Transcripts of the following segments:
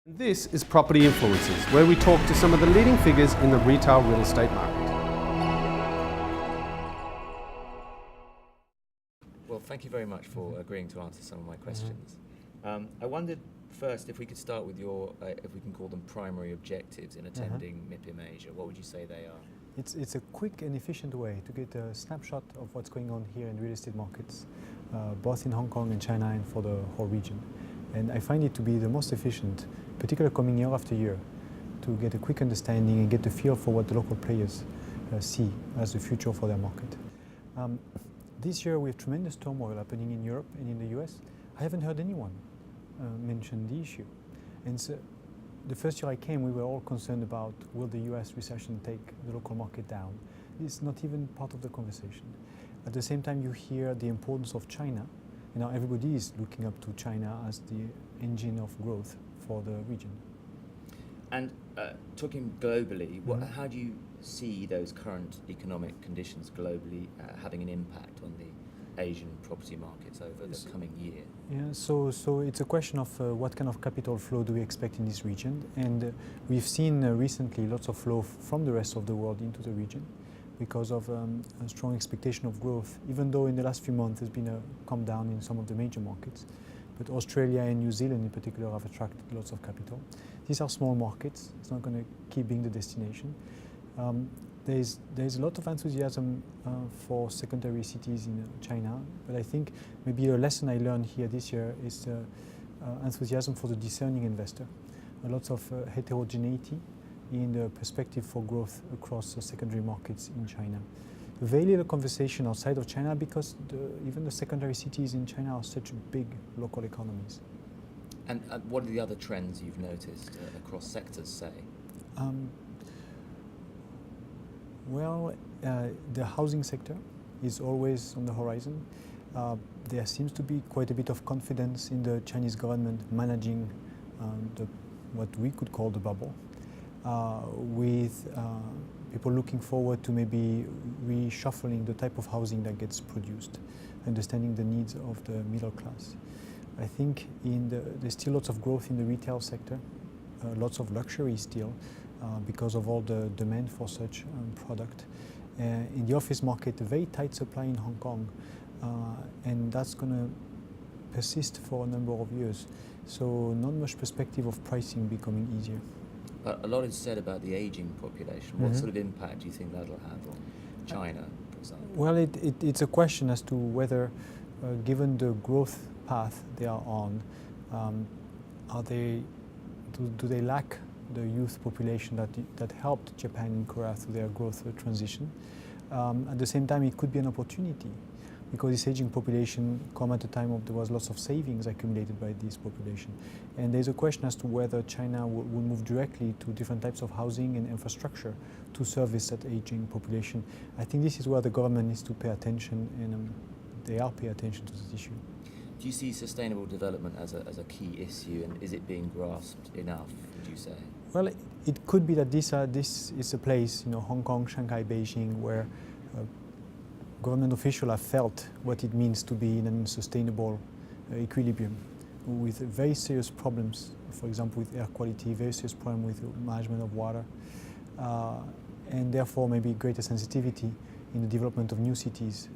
This is Property Influencers, where we talk to some of the leading figures in the retail real estate market. Well, thank you very much for agreeing to answer some of my questions. I wondered first if we could start with your, if we can call them primary objectives in attending MIPIM Asia. What would you say they are? It's a quick and efficient way to get a snapshot of what's going on here in real estate markets, both in Hong Kong and China and for the whole region. And I find it to be the most efficient, particularly coming year after year, to get a quick understanding and get a feel for what the local players see as the future for their market. This year we have tremendous turmoil happening in Europe and in the US. I haven't heard anyone mention the issue. And so the first year I came, we were all concerned about will the US recession take the local market down. It's not even part of the conversation. At the same time, you hear the importance of China. You know, everybody is looking up to China as the engine of growth for the region. And talking globally, how do you see those current economic conditions globally having an impact on the Asian property markets over the coming year? Yeah, so it's a question of what kind of capital flow do we expect in this region, and we've seen recently lots of flow from the rest of the world into the region because of a strong expectation of growth, even though in the last few months there's been a calm down in some of the major markets. But Australia and New Zealand in particular have attracted lots of capital. These are small markets. It's not going to keep being the destination. There's a lot of enthusiasm for secondary cities in China, but I think maybe a lesson I learned here this year is enthusiasm for the discerning investor. Lots of heterogeneity in the perspective for growth across the secondary markets in China. Very little conversation outside of China because even the secondary cities in China are such big local economies. And what are the other trends you've noticed across sectors, say? The housing sector is always on the horizon. There seems to be quite a bit of confidence in the Chinese government managing what we could call the bubble, with people looking forward to maybe reshuffling the type of housing that gets produced, understanding the needs of the middle class. I think there's still lots of growth in the retail sector, lots of luxury still, because of all the demand for such product. In the office market, a very tight supply in Hong Kong, and that's going to persist for a number of years. So not much perspective of pricing becoming easier. A lot is said about the aging population. What sort of impact do you think that'll have on China, for example? Well, it's a question as to whether, given the growth path they are on, do they lack the youth population that helped Japan and Korea through their growth transition? At the same time, it could be an opportunity because this aging population come at a time of there was lots of savings accumulated by this population. And there's a question as to whether China will move directly to different types of housing and infrastructure to service that aging population. I think this is where the government needs to pay attention, and they are paying attention to this issue. Do you see sustainable development as a key issue, and is it being grasped enough, would you say? Well, it could be that this is a place, Hong Kong, Shanghai, Beijing, where government officials have felt what it means to be in a sustainable equilibrium with very serious problems, for example, with air quality, very serious problem with management of water, and therefore maybe greater sensitivity in the development of new cities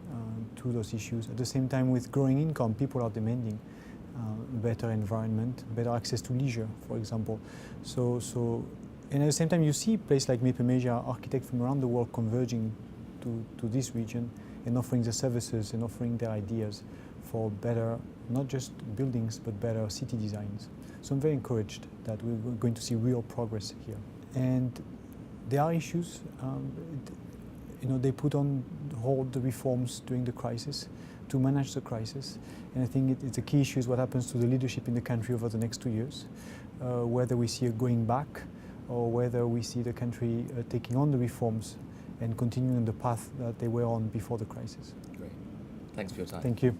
to those issues. At the same time, with growing income, people are demanding better environment, better access to leisure, for example. And at the same time, you see places like MIPIM Asia, architects from around the world converging to this region and offering their services and offering their ideas for better, not just buildings, but better city designs. So I'm very encouraged that we're going to see real progress here. And there are issues. They put on hold the reforms during the crisis to manage the crisis. And I think it's a key issue is what happens to the leadership in the country over the next 2 years, whether we see it going back or whether we see the country taking on the reforms and continuing the path that they were on before the crisis. Great. Thanks for your time. Thank you.